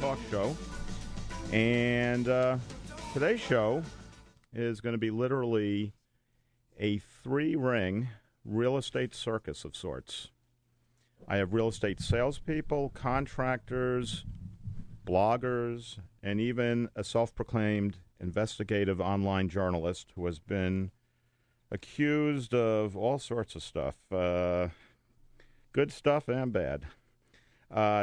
Talk show, and today's show is going to be literally a three-ring real estate circus of sorts. I have real estate salespeople, contractors, bloggers, and even a self-proclaimed investigative online journalist who has been accused of all sorts of stuff, good stuff and bad.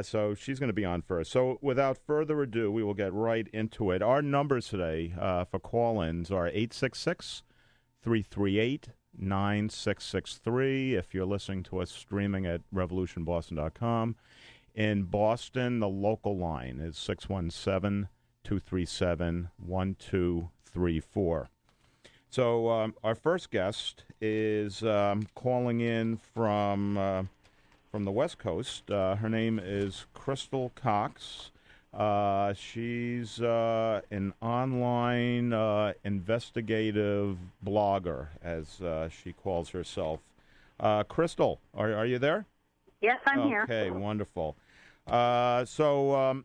So she's going to be on first. So without further ado, we will get right into it. Our numbers today for call-ins are 866-338-9663. If you're listening to us streaming at revolutionboston.com. In Boston, the local line is 617-237-1234. So our first guest is calling in from the West Coast. Her name is Crystal Cox. She's an online investigative blogger, as she calls herself. Crystal, are you there? Yes, I'm here. Okay, wonderful. So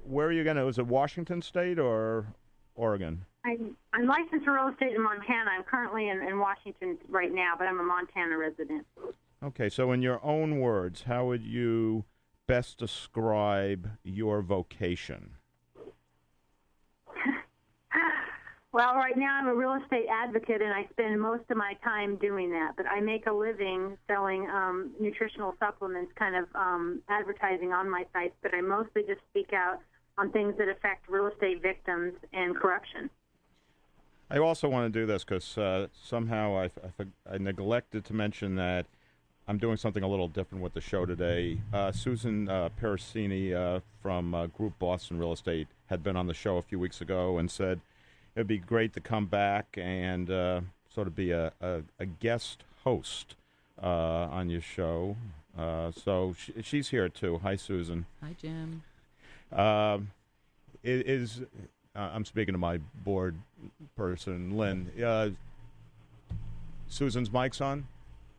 where are you going to? Is it Washington State or Oregon? I'm licensed for real estate in Montana. I'm currently in Washington right now, but I'm a Montana resident. Okay, so in your own words, how would you best describe your vocation? Well, right now I'm a real estate advocate, and I spend most of my time doing that. But I make a living selling nutritional supplements, kind of advertising on my sites. But I mostly just speak out on things that affect real estate victims and corruption. I also want to do this because somehow I neglected to mention that I'm doing something a little different with the show today. Susan Pericini from Group Boston Real Estate had been on the show a few weeks ago and said it'd be great to come back and sort of be a guest host on your show. So she's here, too. Hi, Susan. Hi, Jim. I'm speaking to my board person, Lynn. Susan's mic's on?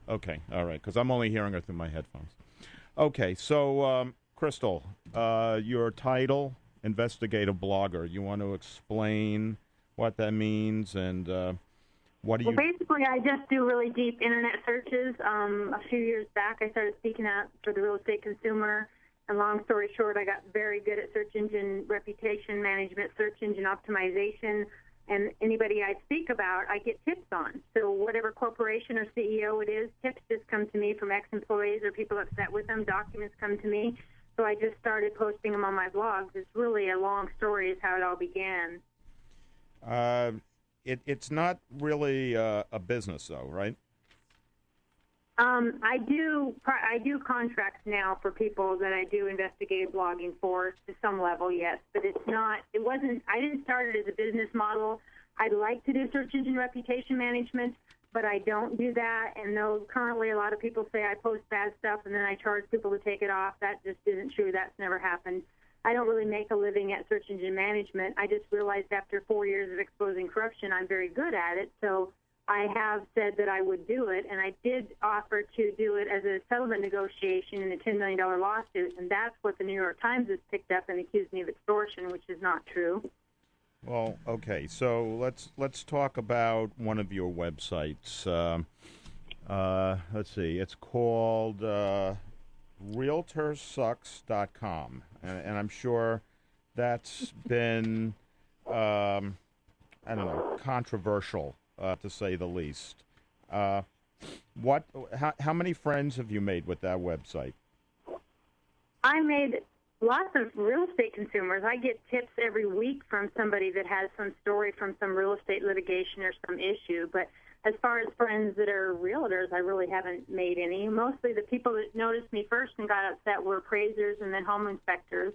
Okay, all right, because I'm only hearing her through my headphones. Okay, so, Crystal, your title, investigative blogger. You want to explain what that means and what do you... Well, basically, I just do really deep Internet searches. A few years back, I started speaking out for the real estate consumer. And long story short, I got very good at search engine reputation management, search engine optimization, and anybody I speak about, I get tips on. So whatever corporation or CEO it is, tips just come to me from ex-employees or people upset with them. Documents come to me. So I just started posting them on my blogs. It's really a long story is how it all began. It's not really a business, though, right? I do contracts now for people that I do investigative blogging for to some level, yes, but I didn't start it as a business model. I'd like to do search engine reputation management, but I don't do that. And though currently a lot of people say I post bad stuff and then I charge people to take it off, that just isn't true. That's never happened. I don't really make a living at search engine management. I just realized after 4 years of exposing corruption, I'm very good at it. So I have said that I would do it, and I did offer to do it as a settlement negotiation in a $10 million lawsuit, and that's what the New York Times has picked up and accused me of extortion, which is not true. Well, okay, so let's talk about one of your websites. Let's see, it's called RealtorSucks.com, and I'm sure that's been, controversial. To say the least. How many friends have you made with that website? I made lots of real estate consumers. I get tips every week from somebody that has some story from some real estate litigation or some issue. But as far as friends that are realtors, I really haven't made any. Mostly the people that noticed me first and got upset were appraisers and then home inspectors.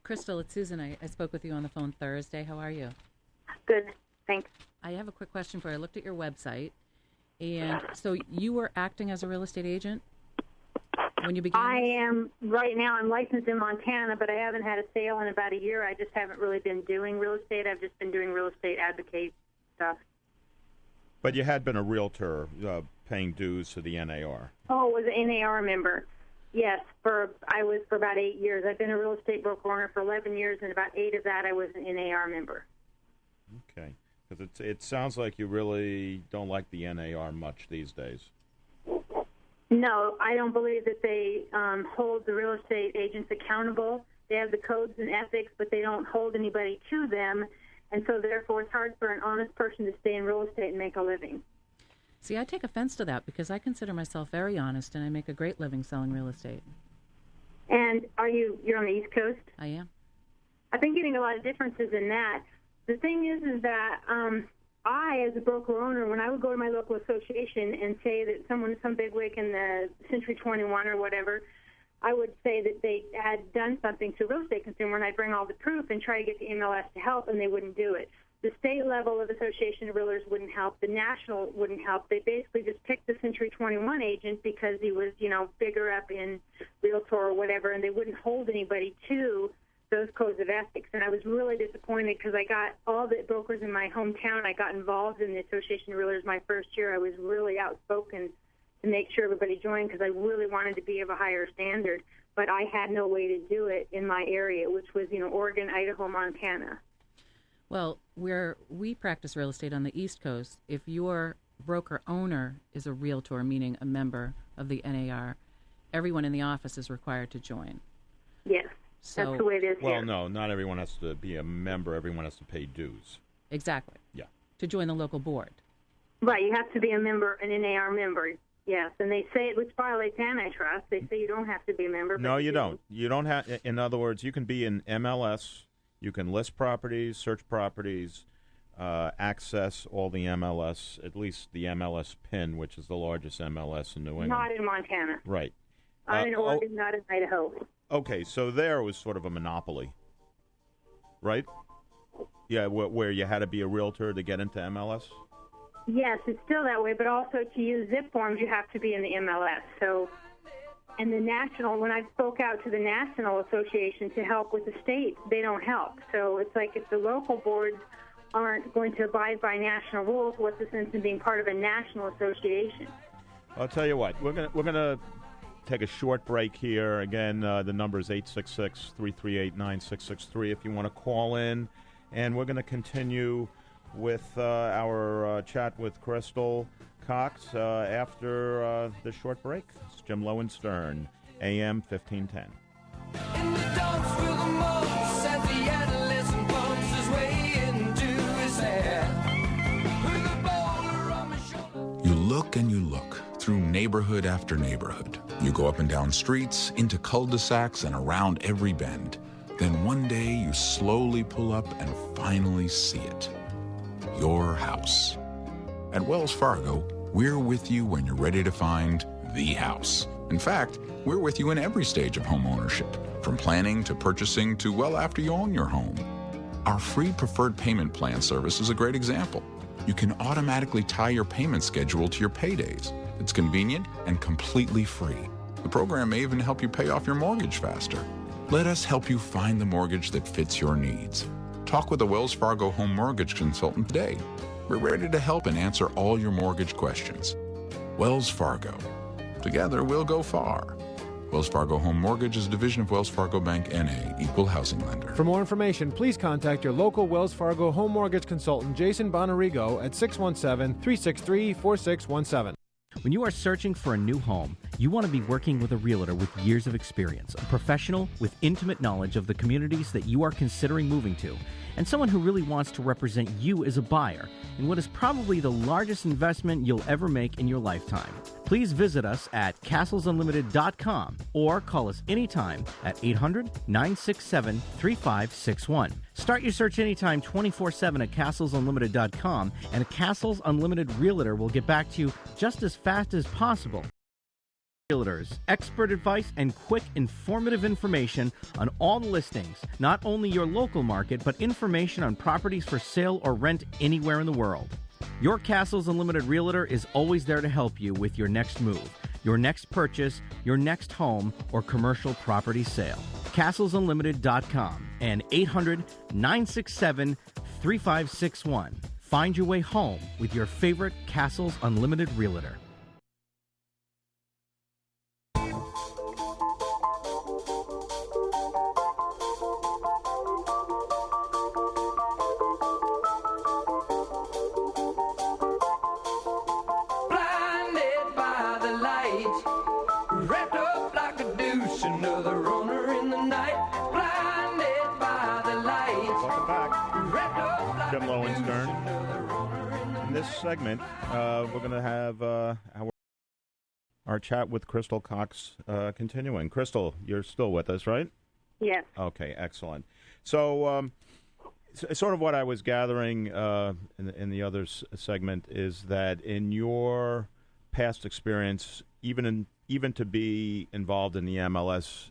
Crystal, it's Susan. I spoke with you on the phone Thursday. How are you? Good, thanks. I have a quick question for you. I looked at your website, and so you were acting as a real estate agent? when you began? I am, right now, I'm licensed in Montana, but I haven't had a sale in about a year. I just haven't really been doing real estate. I've just been doing real estate advocate stuff. But you had been a realtor paying dues to the NAR. Oh, I was an NAR member. Yes, I was for about 8 years. I've been a real estate broker owner for 11 years, and about 8 of that I was an NAR member. Okay. Because it sounds like you really don't like the NAR much these days. No, I don't believe that they hold the real estate agents accountable. They have the codes and ethics, but they don't hold anybody to them. And so, therefore, it's hard for an honest person to stay in real estate and make a living. See, I take offense to that because I consider myself very honest, and I make a great living selling real estate. And you're on the East Coast? I am. I've been getting a lot of differences in that. The thing is that I, as a broker owner, when I would go to my local association and say that some bigwig in the Century 21 or whatever, I would say that they had done something to a real estate consumer, and I'd bring all the proof and try to get the MLS to help, and they wouldn't do it. The state level of Association of Realtors wouldn't help. The national wouldn't help. They basically just picked the Century 21 agent because he was, bigger up in Realtor or whatever, and they wouldn't hold anybody to those codes of ethics. And I was really disappointed because I got all the brokers in my hometown. I got involved in the Association of Realtors my first year. I was really outspoken to make sure everybody joined because I really wanted to be of a higher standard. But I had no way to do it in my area, which was, Oregon, Idaho, Montana. Well, where we practice real estate on the East Coast, if your broker owner is a realtor, meaning a member of the NAR, everyone in the office is required to join. Yes, that's the way it is here. Well, no, not everyone has to be a member. Everyone has to pay dues. Exactly. Yeah. To join the local board. Right, you have to be a member, an NAR member. Yes, and they say, which violates antitrust, they say you don't have to be a member. No, you don't. You don't have. In other words, you can be in MLS. You can list properties, search properties, access all the MLS, at least the MLS PIN, which is the largest MLS in New England. Not in Montana. Right. I'm in Oregon, not in Idaho. Okay, so there was sort of a monopoly, right? Yeah, where you had to be a realtor to get into MLS? Yes, it's still that way, but also to use zip forms, you have to be in the MLS. So, and the national, when I spoke out to the National Association to help with the state, they don't help. So it's like if the local boards aren't going to abide by national rules, what's the sense in being part of a national association? I'll tell you what, we're gonna take a short break here. Again, the number is 866-338-9663 if you want to call in, and we're going to continue with our chat with Crystal Cox after this short break. It's Jim Lowenstern, AM 1510. In the dumps with the most as the adolescent bumps his way into his hair. With a boulder on my shoulder. You look and you look through neighborhood after neighborhood. You go up and down streets, into cul-de-sacs, and around every bend. Then one day you slowly pull up and finally see it. Your house. At Wells Fargo, we're with you when you're ready to find the house. In fact, we're with you in every stage of home ownership, from planning to purchasing to well after you own your home. Our free preferred payment plan service is a great example. You can automatically tie your payment schedule to your paydays. It's convenient and completely free. The program may even help you pay off your mortgage faster. Let us help you find the mortgage that fits your needs. Talk with a Wells Fargo home mortgage consultant today. We're ready to help and answer all your mortgage questions. Wells Fargo. Together we'll go far. Wells Fargo Home Mortgage is a division of Wells Fargo Bank N.A., equal housing lender. For more information, please contact your local Wells Fargo home mortgage consultant, Jason Bonarigo, at 617-363-4617. When you are searching for a new home, you want to be working with a realtor with years of experience, a professional with intimate knowledge of the communities that you are considering moving to, and someone who really wants to represent you as a buyer in what is probably the largest investment you'll ever make in your lifetime. Please visit us at castlesunlimited.com or call us anytime at 800-967-3561. Start your search anytime 24/7 at castlesunlimited.com, and a Castles Unlimited Realtor will get back to you just as fast as possible. Realtors, expert advice, and quick, informative information on all the listings, not only your local market, but information on properties for sale or rent anywhere in the world. Your Castles Unlimited Realtor is always there to help you with your next move, your next purchase, your next home, or commercial property sale. CastlesUnlimited.com and 800-967-3561. Find your way home with your favorite Castles Unlimited Realtor. Blinded by the light, wrapped up like a douche, another runner in the night. Blinded by the light, Welcome back. wrapped up like Jim a Lowenstern. douche, another runner in the In this segment, we're going to have our chat with Crystal Cox continuing. Crystal, you're still with us, right? Yes. Okay, excellent. So, sort of what I was gathering in the other segment is that in your past experience, even to be involved in the MLS,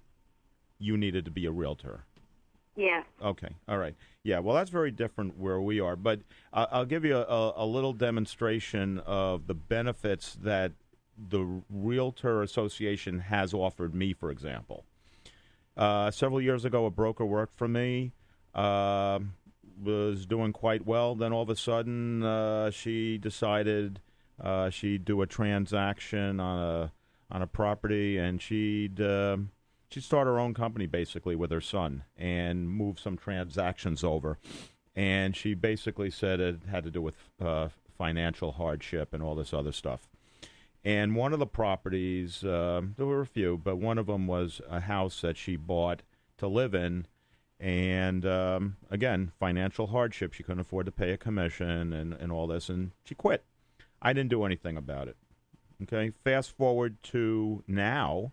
you needed to be a realtor. Yes. Okay, all right. Yeah, well, that's very different where we are. But I'll give you a little demonstration of the benefits that the Realtor Association has offered me, for example. Several years ago, a broker worked for me, was doing quite well. Then all of a sudden, she decided she'd do a transaction on a property, and she'd start her own company basically with her son and move some transactions over. And she basically said it had to do with financial hardship and all this other stuff. And one of the properties, there were a few, but one of them was a house that she bought to live in. And, again, financial hardship. She couldn't afford to pay a commission and all this, and she quit. I didn't do anything about it. Okay, fast forward to now,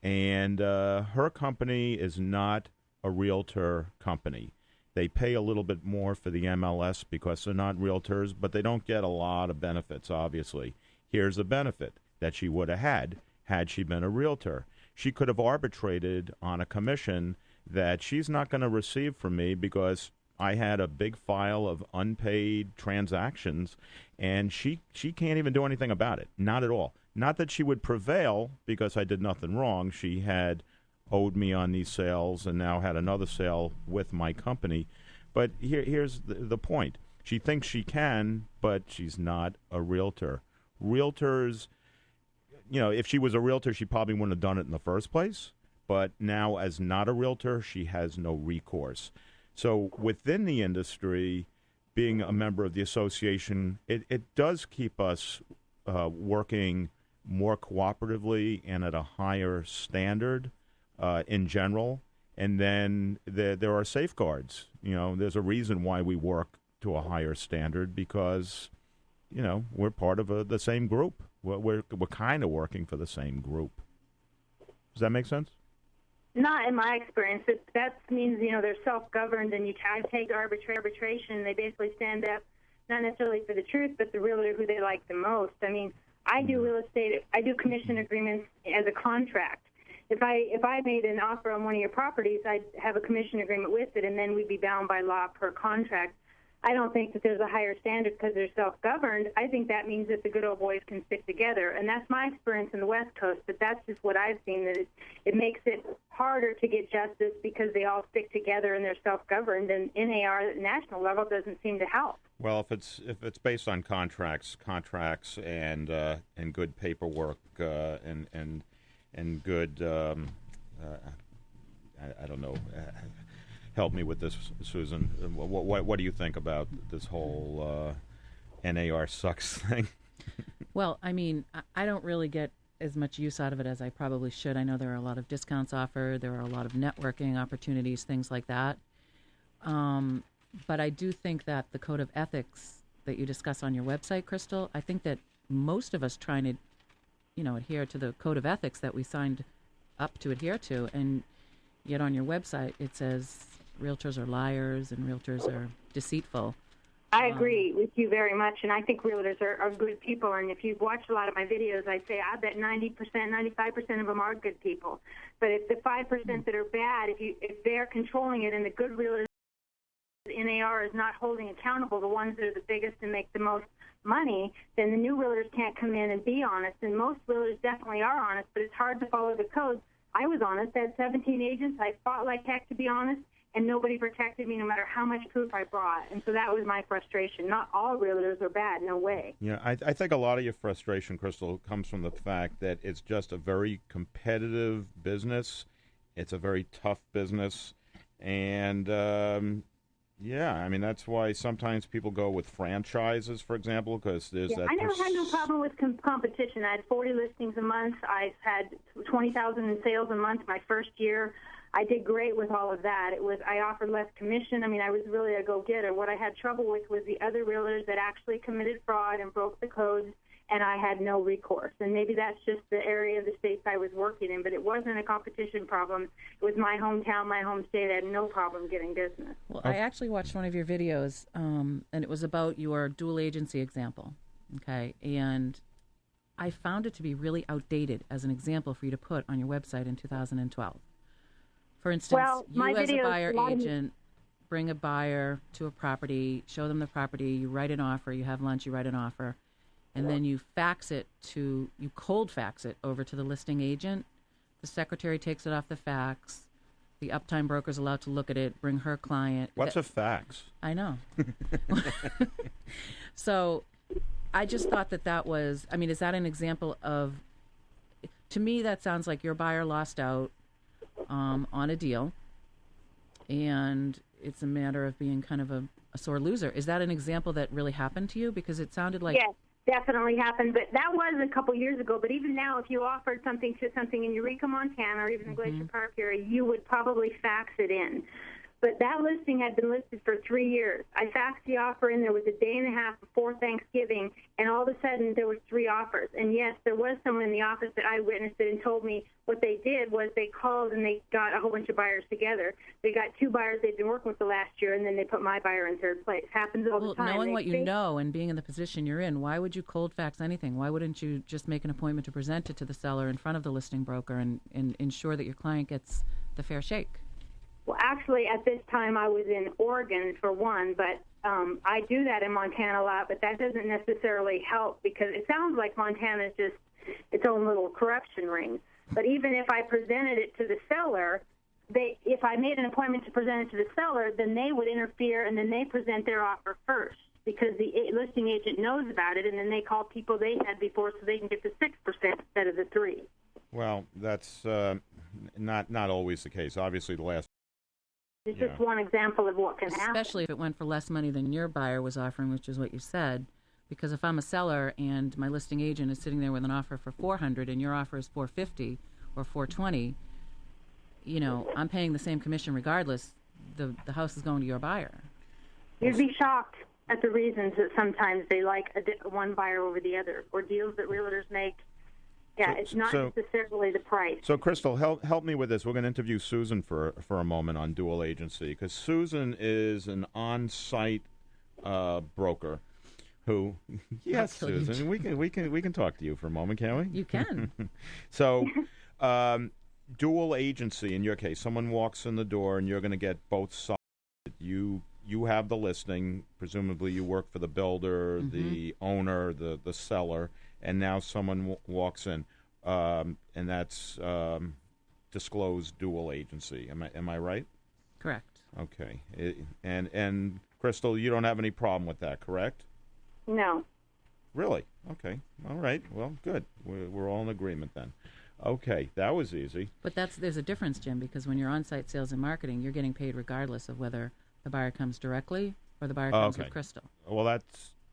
and her company is not a realtor company. They pay a little bit more for the MLS because they're not realtors, but they don't get a lot of benefits, obviously. Here's a benefit that she would have had she been a realtor. She could have arbitrated on a commission that she's not going to receive from me because I had a big file of unpaid transactions, and she can't even do anything about it. Not at all. Not that she would prevail because I did nothing wrong. She had owed me on these sales and now had another sale with my company. But here's the point. She thinks she can, but she's not a realtor. Realtors, if she was a realtor, she probably wouldn't have done it in the first place. But now, as not a realtor, she has no recourse. So within the industry, being a member of the association, it does keep us working more cooperatively and at a higher standard in general. And then there are safeguards. There's a reason why we work to a higher standard because we're part of the same group. We're kind of working for the same group. Does that make sense? Not in my experience. That means, they're self-governed and you can take arbitration. They basically stand up, not necessarily for the truth, but the realtor who they like the most. I mean, I do real estate. I do commission agreements as a contract. If I made an offer on one of your properties, I'd have a commission agreement with it, and then we'd be bound by law per contract. I don't think that there's a higher standard because they're self-governed. I think that means that the good old boys can stick together, and that's my experience in the West Coast, but that's just what I've seen, that it makes it harder to get justice because they all stick together and they're self-governed, and NAR at national level doesn't seem to help. Well, if it's based on contracts and good paperwork and good I don't know. Help me with this, Susan. What do you think about this whole NAR sucks thing? Well, I mean, I don't really get as much use out of it as I probably should. I know there are a lot of discounts offered. There are a lot of networking opportunities, things like that. But I do think that the code of ethics that you discuss on your website, Crystal, I think that most of us trying to, adhere to the code of ethics that we signed up to adhere to, and yet on your website it says realtors are liars and realtors are deceitful. I agree with you very much, and I think realtors are good people. And if you've watched a lot of my videos, I'd say I bet 90%, 95% of them are good people. But if the 5% that are bad, if they're controlling it, and the good realtors, NAR is not holding accountable the ones that are the biggest and make the most money, then the new realtors can't come in and be honest. And most realtors definitely are honest, but it's hard to follow the codes. I was honest. I had 17 agents. I fought like heck to be honest, and nobody protected me no matter how much proof I brought. And so that was my frustration. Not all realtors are bad, no way. Yeah, I think a lot of your frustration, Crystal, comes from the fact that it's just a very competitive business. It's a very tough business. And, yeah, I mean, that's why sometimes people go with franchises, for example, because there's that... I never had no problem with competition. I had 40 listings a month. I had 20,000 in sales a month my first year. I did great with all of that. I offered less commission. I mean, I was really a go-getter. What I had trouble with was the other realtors that actually committed fraud and broke the codes, and I had no recourse. And maybe that's just the area of the states I was working in, but it wasn't a competition problem. It was my hometown, my home state. I had no problem getting business. Well, I actually watched one of your videos, and it was about your dual agency example, okay? And I found it to be really outdated as an example for you to put on your website in 2012. For instance, you as a buyer agent bring a buyer to a property, show them the property, you write an offer, you have lunch, you write an offer, and then you cold fax it over to the listing agent. The secretary takes it off the fax. The uptime broker's allowed to look at it, bring her client. What's a fax? I know. So I just thought that was, I mean, is that an example of, to me, that sounds like your buyer lost out on a deal, and it's a matter of being kind of a sore loser. Is that an example that really happened to you? Because it sounded like... Yes, definitely happened, but that was a couple years ago. But even now, if you offered something in Eureka, Montana, or even the Glacier Park area, you would probably fax it in. But that listing had been listed for 3 years. I faxed the offer in. There was a day and a half before Thanksgiving, and all of a sudden there was 3 offers. And yes, there was someone in the office that I witnessed it and told me what they did was they called and they got a whole bunch of buyers together. They got 2 buyers they'd been working with the last year, and then they put my buyer in third place. Happens all the time. Knowing what you know and being in the position you're in, why would you cold fax anything? Why wouldn't you just make an appointment to present it to the seller in front of the listing broker and ensure that your client gets the fair shake? Well, actually, at this time, I was in Oregon for one, but I do that in Montana a lot, but that doesn't necessarily help because it sounds like Montana is just its own little corruption ring. But even if I presented it to the seller, if I made an appointment to present it to the seller, then they would interfere and then they present their offer first because the listing agent knows about it, and then they call people they had before so they can get the 6% instead of the 3%. Well, that's not always the case. Obviously, the last... It's just one example of what can happen. Especially if it went for less money than your buyer was offering, which is what you said. Because if I'm a seller and my listing agent is sitting there with an offer for $400 and your offer is $450 or $420, I'm paying the same commission regardless. The house is going to your buyer. You'd be shocked at the reasons that sometimes they like one buyer over the other, or deals that realtors make. Yeah, it's not necessarily the price. So, Crystal, help me with this. We're going to interview Susan for a moment on dual agency, because Susan is an on-site broker who, yes, Susan, we can talk to you for a moment, can't we? You can. So, dual agency, in your case, someone walks in the door and you're going to get both sides. You have the listing. Presumably you work for the builder, the owner, the seller, and now someone walks in, and that's disclosed dual agency. Am I right? Correct. Okay. And Crystal, you don't have any problem with that, correct? No. Really? Okay. All right. Well, good. We're all in agreement then. Okay, that was easy. But there's a difference, Jim, because when you're on-site sales and marketing, you're getting paid regardless of whether the buyer comes directly or the buyer comes with Crystal. Well,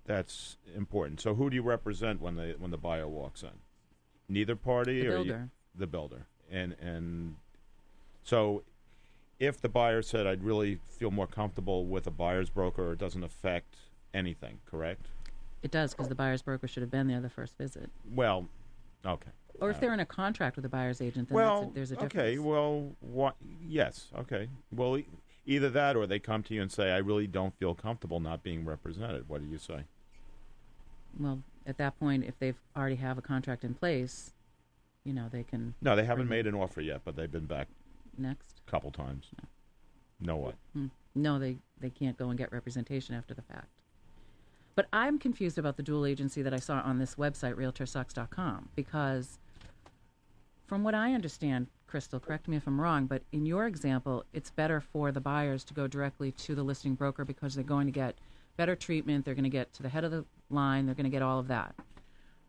that's important. So who do you represent when the buyer walks in? Neither party? The builder. The builder. And so if the buyer said, I'd really feel more comfortable with a buyer's broker, it doesn't affect anything, correct? It does, because the buyer's broker should have been there the first visit. Well, okay. Or if they're in a contract with a buyer's agent, then there's a difference. Okay, well, yes, okay. Well, either that or they come to you and say, I really don't feel comfortable not being represented. What do you say? Well, at that point, if they've already have a contract in place, they can... No, they haven't made an offer yet, but they've been back next a couple times. No what? No, they can't go and get representation after the fact. But I'm confused about the dual agency that I saw on this website, RealtorSucks.com, because from what I understand, Crystal, correct me if I'm wrong, but in your example, it's better for the buyers to go directly to the listing broker because they're going to get better treatment, they're going to get to the head of the line, they're going to get all of that.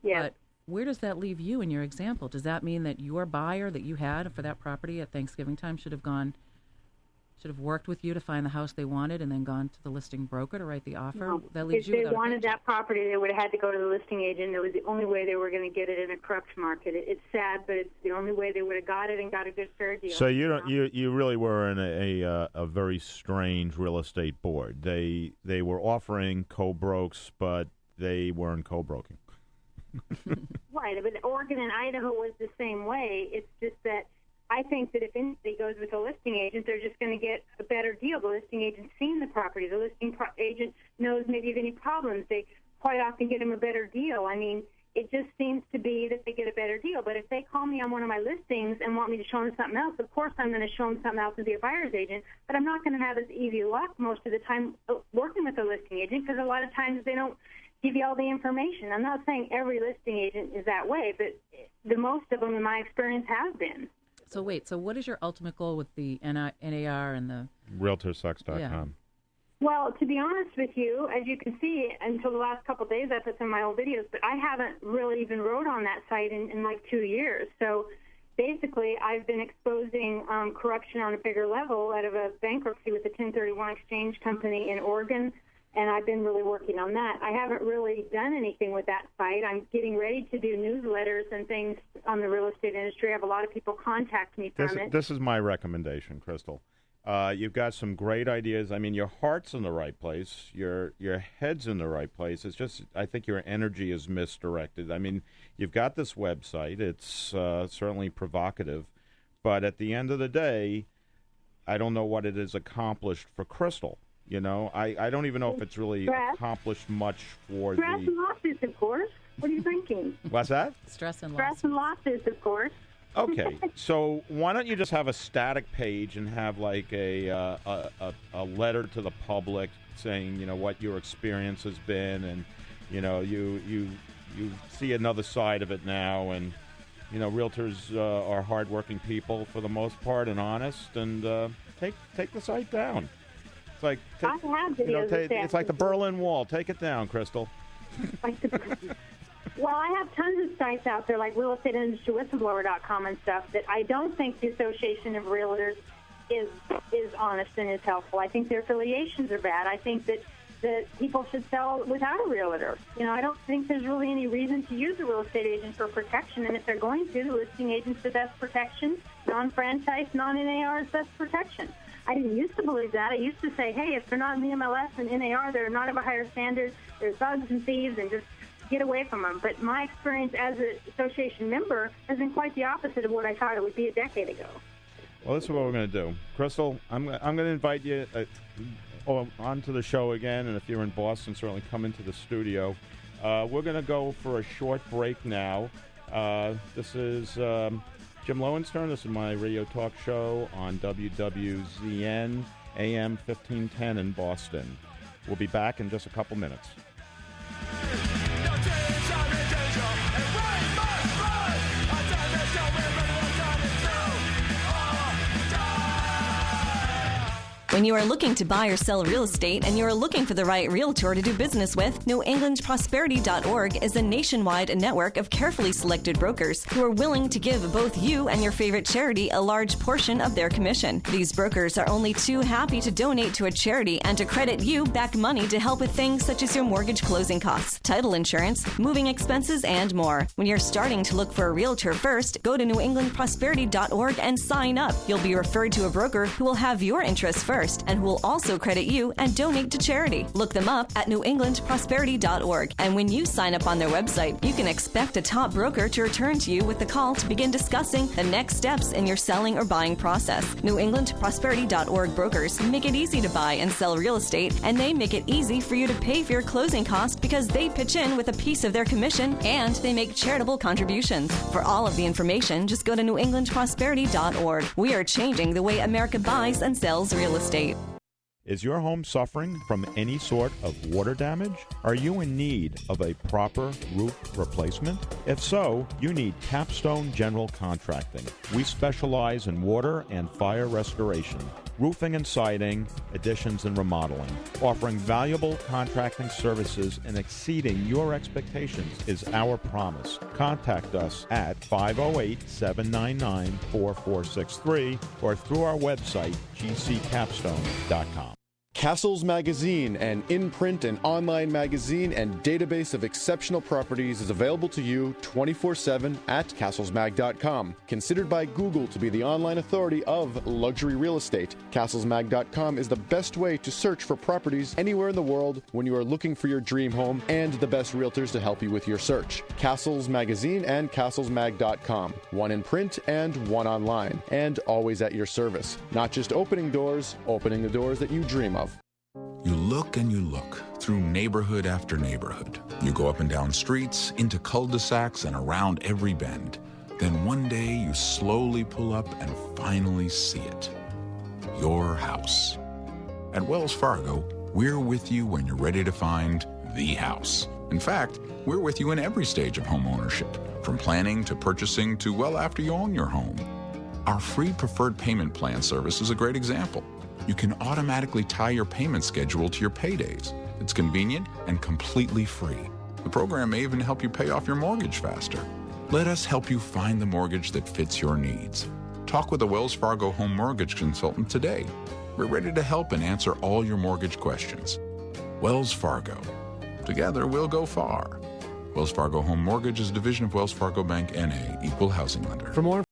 Yeah. But where does that leave you in your example? Does that mean that your buyer that you had for that property at Thanksgiving time should have worked with you to find the house they wanted and then gone to the listing broker to write the offer? No. That leaves If you they without a wanted picture. that property, they would have had to go to the listing agent. It was the only way they were going to get it in a corrupt market. It's sad, but it's the only way they would have got it and got a good fair deal. So you really were in a very strange real estate board. They were offering co-brokes, but they weren't co-broking. Right, but Oregon and Idaho was the same way. It's just that I think that if anybody goes with a listing agent, they're just going to get a better deal. The listing agent's seen the property. The listing agent knows maybe of any problems. They quite often get them a better deal. I mean, it just seems to be that they get a better deal. But if they call me on one of my listings and want me to show them something else, of course I'm going to show them something else and be a buyer's agent. But I'm not going to have as easy luck most of the time working with a listing agent because a lot of times they don't give you all the information. I'm not saying every listing agent is that way, but the most of them, in my experience, have been. So wait, so what is your ultimate goal with the NAR and the... RealtorSucks.com. Yeah. Well, to be honest with you, as you can see, until the last couple of days, I put some of my old videos, but I haven't really even wrote on that site in like 2 years. So basically, I've been exposing corruption on a bigger level out of a bankruptcy with a 1031 exchange company in Oregon, and I've been really working on that. I haven't really done anything with that site. I'm getting ready to do newsletters and things on the real estate industry. I have a lot of people contact me from it. This is my recommendation, Crystal. You've got some great ideas. I mean, your heart's in the right place. Your head's in the right place. It's just, I think your energy is misdirected. I mean, you've got this website. It's certainly provocative. But at the end of the day, I don't know what it has accomplished for Crystal. You know, I don't even know if it's really accomplished much for Stress and lawsuits, of course. What are you thinking? What's that? Stress and Stress and lawsuits, of course. Okay, so why don't you just have a static page and have like a letter to the public saying, you know, what your experience has been, and you know, you see another side of it now, and you know, realtors are hardworking people for the most part and honest, and take the site down. It's like I have videos of that. it's like the Berlin Wall. Take it down, Crystal. Well, I have tons of sites out there like realestateindustrywhistleblower.com and stuff that I don't think the Association of Realtors is honest and is helpful. I think their affiliations are bad. I think that people should sell without a realtor. You know, I don't think there's really any reason to use a real estate agent for protection. And if they're going to, the listing agent's the best protection. Non-franchise, non-NAR is best protection. I didn't used to believe that. I used to say, hey, if they're not in the MLS and NAR, they're not of a higher standard. There's thugs and thieves, and just get away from them. But my experience as an association member has been quite the opposite of what I thought it would be a decade ago. Well, this is what we're going to do. Crystal, I'm going to invite you onto the show again, and if you're in Boston, certainly come into the studio. We're going to go for a short break now. This is Jim Lowenstern. This is my radio talk show on WWZN AM 1510 in Boston. We'll be back in just a couple minutes. When you are looking to buy or sell real estate and you are looking for the right realtor to do business with, NewEnglandProsperity.org is a nationwide network of carefully selected brokers who are willing to give both you and your favorite charity a large portion of their commission. These brokers are only too happy to donate to a charity and to credit you back money to help with things such as your mortgage closing costs, title insurance, moving expenses, and more. When you're starting to look for a realtor first, go to NewEnglandProsperity.org and sign up. You'll be referred to a broker who will have your interests first and who will also credit you and donate to charity. Look them up at NewEnglandProsperity.org. And when you sign up on their website, you can expect a top broker to return to you with a call to begin discussing the next steps in your selling or buying process. NewEnglandProsperity.org brokers make it easy to buy and sell real estate, and they make it easy for you to pay for your closing costs because they pitch in with a piece of their commission and they make charitable contributions. For all of the information, just go to NewEnglandProsperity.org. We are changing the way America buys and sells real estate. Is your home suffering from any sort of water damage? Are you in need of a proper roof replacement? If so, you need Capstone General Contracting. We specialize in water and fire restoration, roofing and siding, additions and remodeling. Offering valuable contracting services and exceeding your expectations is our promise. Contact us at 508-799-4463 or through our website, gccapstone.com. Castles Magazine, an in-print and online magazine and database of exceptional properties, is available to you 24/7 at castlesmag.com. Considered by Google to be the online authority of luxury real estate, castlesmag.com is the best way to search for properties anywhere in the world when you are looking for your dream home, and the best realtors to help you with your search. Castles Magazine and castlesmag.com. One in print and one online, and always at your service. Not just opening doors, opening the doors that you dream of. You look and you look through neighborhood after neighborhood. You go up and down streets, into cul-de-sacs, and around every bend. Then one day you slowly pull up and finally see it. Your house. At Wells Fargo, we're with you when you're ready to find the house. In fact, we're with you in every stage of home ownership, from planning to purchasing to well after you own your home. Our free preferred payment plan service is a great example. You can automatically tie your payment schedule to your paydays. It's convenient and completely free. The program may even help you pay off your mortgage faster. Let us help you find the mortgage that fits your needs. Talk with a Wells Fargo home mortgage consultant today. We're ready to help and answer all your mortgage questions. Wells Fargo. Together we'll go far. Wells Fargo Home Mortgage is a division of Wells Fargo Bank N.A., equal housing lender. For more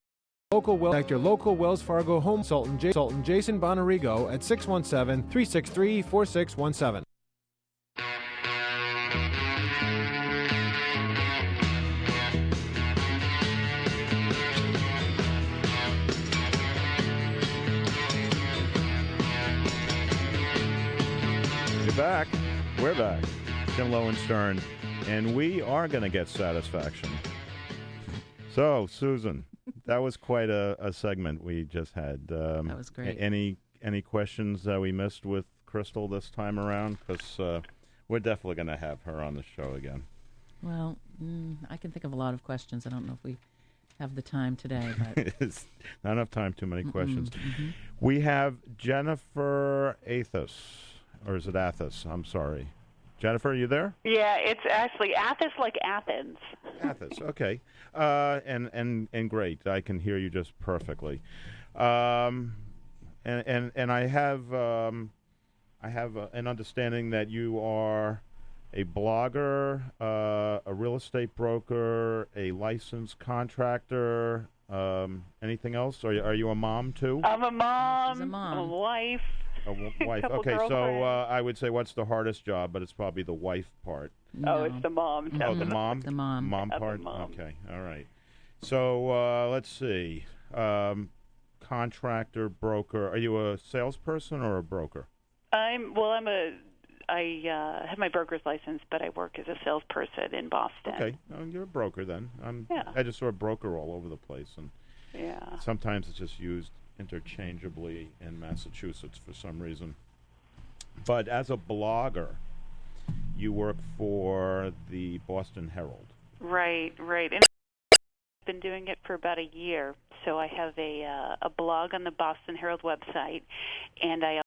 contact your local Wells Fargo home consultant Jason Bonarigo at 617-363-4617. You're back. We're back. Tim Lowenstern, and we are going to get satisfaction. So, Susan, that was quite a segment we just had. That was great. Any questions that we missed with Crystal this time around? Because we're definitely going to have her on the show again. Well, I can think of a lot of questions. I don't know if we have the time today. But It's not enough time, too many questions. Mm-hmm. We have Jennifer Athos, or is it Athos? I'm sorry. Jennifer, are you there? Yeah, it's actually Athos, like Athens. Athos, okay. And great. I can hear you just perfectly. And I have an understanding that you are a blogger, a real estate broker, a licensed contractor. Anything else? Are you a mom too? I'm a mom. She's a mom. I'm a wife. A wife. Couple Okay, so girlfriends. I would say what's the hardest job, but it's probably the wife part. Oh, it's the mom. Oh, the definitely. mom? The mom. Mom Of the part? mom. Okay, all right. So let's see. Contractor, broker. Are you a salesperson or a broker? I have my broker's license, but I work as a salesperson in Boston. Okay, you're a broker then. Yeah. I just saw broker all over the place, and Yeah. sometimes it's just used interchangeably in Massachusetts for some reason. But as a blogger, you work for the Boston Herald. Right. And I've been doing it for about a year. So I have a blog on the Boston Herald website, and I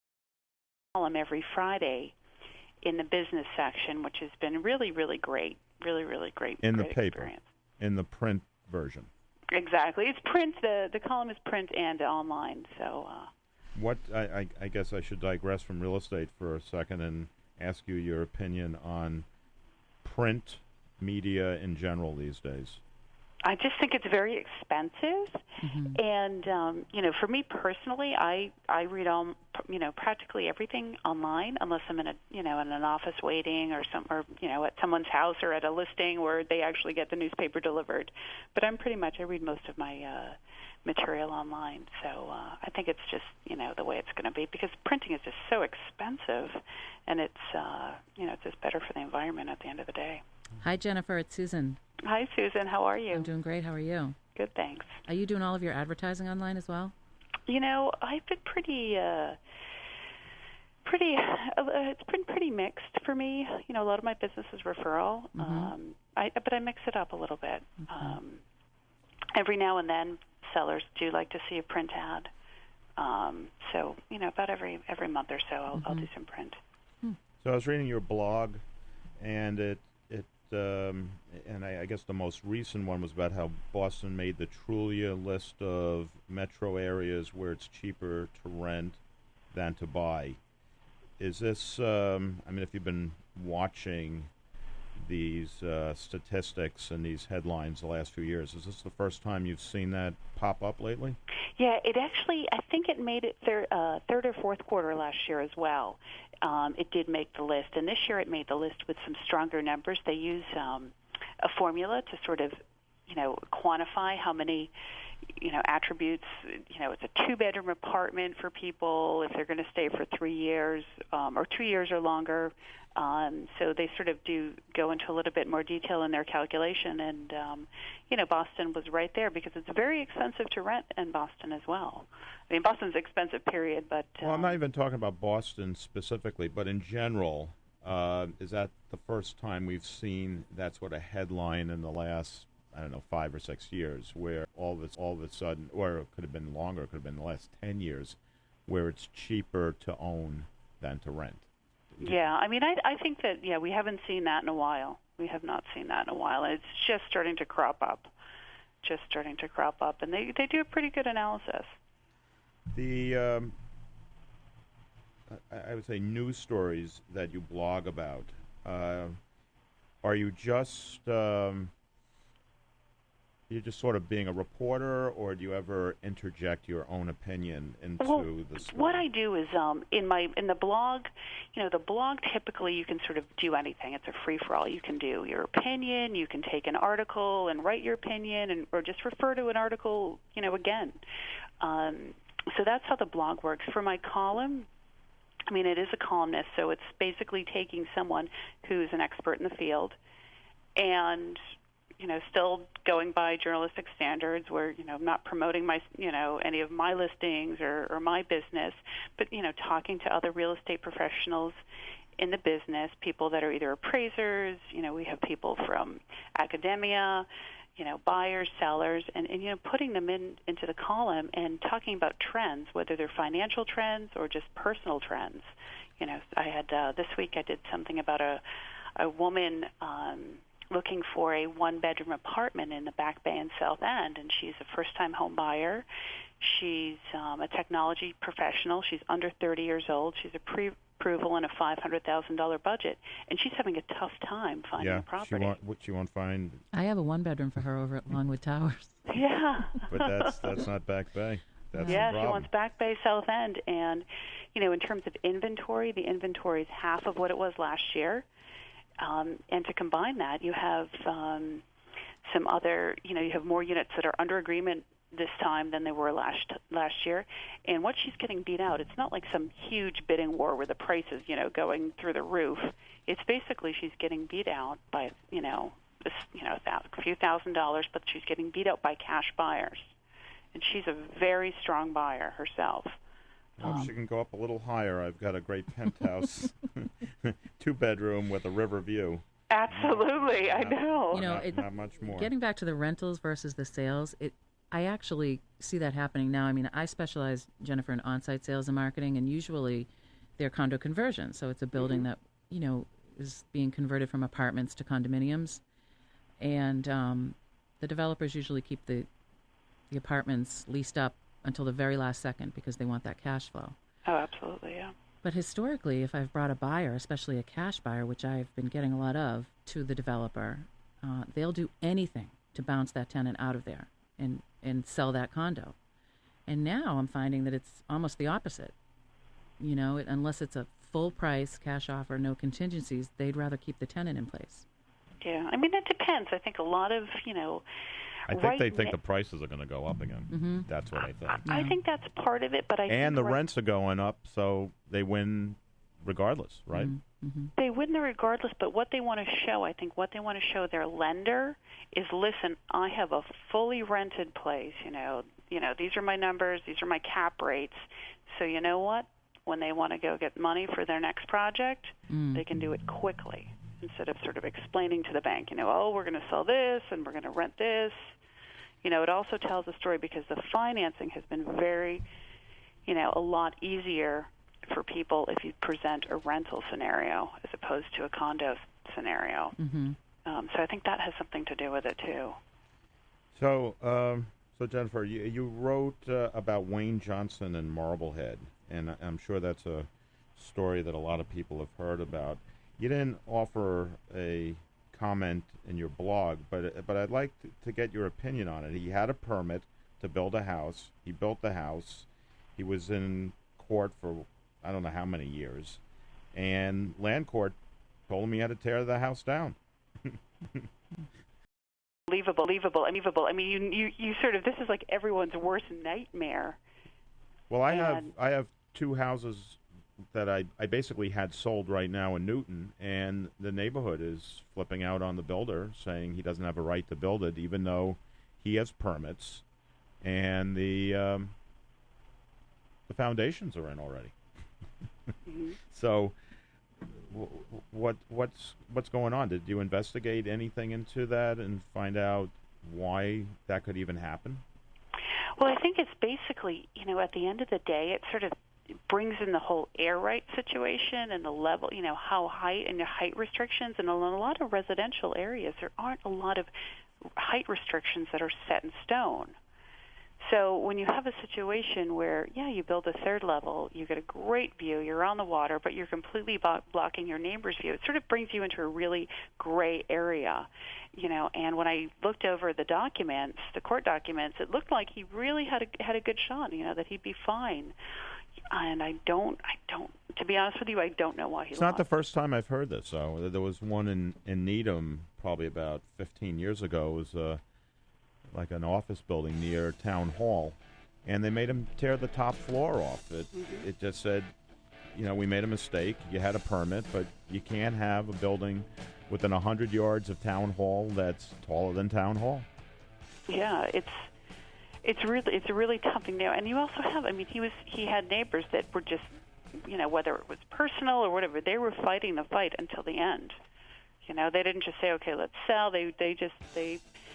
column every Friday in the business section, which has been really, really great. Really, really great. In the great paper. experience. In the print version. Exactly. It's print. The column is print and online. So. What I guess I should digress from real estate for a second and ask you your opinion on print media in general these days. I just think it's very expensive, Mm-hmm. and for me personally, I read all practically everything online, unless I'm in in an office waiting or at someone's house or at a listing where they actually get the newspaper delivered. But I read most of my material online, so I think it's just the way it's going to be, because printing is just so expensive, and it's it's just better for the environment at the end of the day. Hi, Jennifer. It's Susan. Hi, Susan. How are you? I'm doing great. How are you? Good, thanks. Are you doing all of your advertising online as well? I've been pretty It's been pretty mixed for me. You know, a lot of my business is referral, but I mix it up a little bit. Every now and then, sellers do like to see a print ad. So, you know, about every month or so, I'll do some print. So I was reading your blog, and and I guess the most recent one was about how Boston made the Trulia list of metro areas where it's cheaper to rent than to buy. Is this, I mean, if you've been watching these statistics and these headlines the last few years, is this the first time you've seen that pop up lately? Yeah, it actually, I think it made it third or fourth quarter last year as well. It did make the list, and this year it made the list with some stronger numbers. They use a formula to sort of, you know, quantify how many, you know, attributes. You know, it's a 2-bedroom apartment for people if they're going to stay for 3 years or 2 years or longer. So they sort of do go into a little bit more detail in their calculation. And, you know, Boston was right there because it's very expensive to rent in Boston as well. I mean, Boston's expensive, period. But well, I'm not even talking about Boston specifically, but in general, is that the first time we've seen that sort of headline in the last, I don't know, 5 or 6 years, where all of a sudden, or it could have been longer, it could have been the last 10 years, where it's cheaper to own than to rent? Yeah, I mean, I think that, yeah, we haven't seen that in a while. We have not seen that in a while. It's just starting to crop up. And they do a pretty good analysis. The, I would say, news stories that you blog about, are you just... You're just sort of being a reporter, or do you ever interject your own opinion into the story? What I do is in the blog, you know, the blog typically you can sort of do anything. It's a free-for-all. You can do your opinion. You can take an article and write your opinion, or just refer to an article, you know, again. So that's how the blog works. For my column, I mean, it is a columnist, so it's basically taking someone who's an expert in the field and, you know, still going by journalistic standards where, you know, I'm not promoting my, you know, any of my listings or my business, but, you know, talking to other real estate professionals in the business, people that are either appraisers, you know, we have people from academia, you know, buyers, sellers, and you know, putting them into the column and talking about trends, whether they're financial trends or just personal trends. You know, I had this week I did something about a woman looking for a 1-bedroom apartment in the Back Bay and South End, and she's a first-time home buyer. She's a technology professional. She's under 30 years old. She's a pre-approval and a $500,000 budget, and she's having a tough time finding a property. She won't find. I have a 1-bedroom for her over at Longwood Towers. Yeah, but that's not Back Bay. That's yeah, the she wants Back Bay, South End, and you know, in terms of inventory, the inventory is half of what it was last year. And to combine that, you have some other, you know, you have more units that are under agreement this time than they were last year. And what she's getting beat out, it's not like some huge bidding war where the price is, you know, going through the roof. It's basically she's getting beat out by, you know, this, you know, a few $1,000s, but she's getting beat out by cash buyers. And she's a very strong buyer herself. Well, she can go up a little higher. I've got a great penthouse, 2-bedroom with a river view. Absolutely, I know. You know, not much more. Getting back to the rentals versus the sales, I actually see that happening now. I mean, I specialize, Jennifer, in on-site sales and marketing, and usually they're condo conversions. So it's a building that, you know, is being converted from apartments to condominiums. And the developers usually keep the apartments leased up until the very last second because they want that cash flow. Oh, absolutely, yeah. But historically, if I've brought a buyer, especially a cash buyer, which I've been getting a lot of, to the developer, they'll do anything to bounce that tenant out of there and sell that condo. And now I'm finding that it's almost the opposite. You know, unless it's a full price cash offer, no contingencies, they'd rather keep the tenant in place. Yeah, I mean, it depends. I think a lot of, you know, I think they think the prices are going to go up again. Mm-hmm. That's what I think. I think that's part of it, but I and think the rents are going up, so they win regardless, right? Mm-hmm. They win regardless, but what they want to show, I think what they want to show their lender is, listen, I have a fully rented place, you know, these are my numbers, these are my cap rates, so you know what? when they want to go get money for their next project, they can do it quickly instead of sort of explaining to the bank, oh, we're going to sell this and we're going to rent this. It also tells a story because the financing has been very, a lot easier for people if you present a rental scenario as opposed to a condo scenario. So I think that has something to do with it, too. So Jennifer, you wrote about Wayne Johnson and Marblehead, and I'm sure that's a story that a lot of people have heard about. You didn't offer a comment in your blog, but I'd like to get your opinion on it. He had a permit to build a house. He built the house. He was in court for I don't know how many years, and land court told him he had to tear the house down. Unbelievable. I mean, you sort of, this is like everyone's worst nightmare. Well, I have two houses that I basically had sold right now in Newton, and the neighborhood is flipping out on the builder, saying he doesn't have a right to build it, even though he has permits, and the foundations are in already. So, what's going on? Did you investigate anything into that and find out why that could even happen? Well, I think it's basically, at the end of the day, it sort of brings in the whole air right situation and the level, how height and the height restrictions. And in a lot of residential areas, there aren't a lot of height restrictions that are set in stone. So when you have a situation where, you build a third level, you get a great view, you're on the water, but you're completely blocking your neighbor's view, it sort of brings you into a really gray area, And when I looked over the documents, the court documents, it looked like he really had a good shot, that he'd be fine. And I don't, to be honest with you, I don't know why he lost. It's not the first time I've heard this, though. There was one in Needham probably about 15 years ago. It was like an office building near Town Hall, and they made him tear the top floor off. It just said, we made a mistake. You had a permit, but you can't have a building within 100 yards of Town Hall that's taller than Town Hall. Yeah, it's a really tough thing now. And you also have, he had neighbors that were just, whether it was personal or whatever, they were fighting the fight until the end. They didn't just say, okay, let's sell.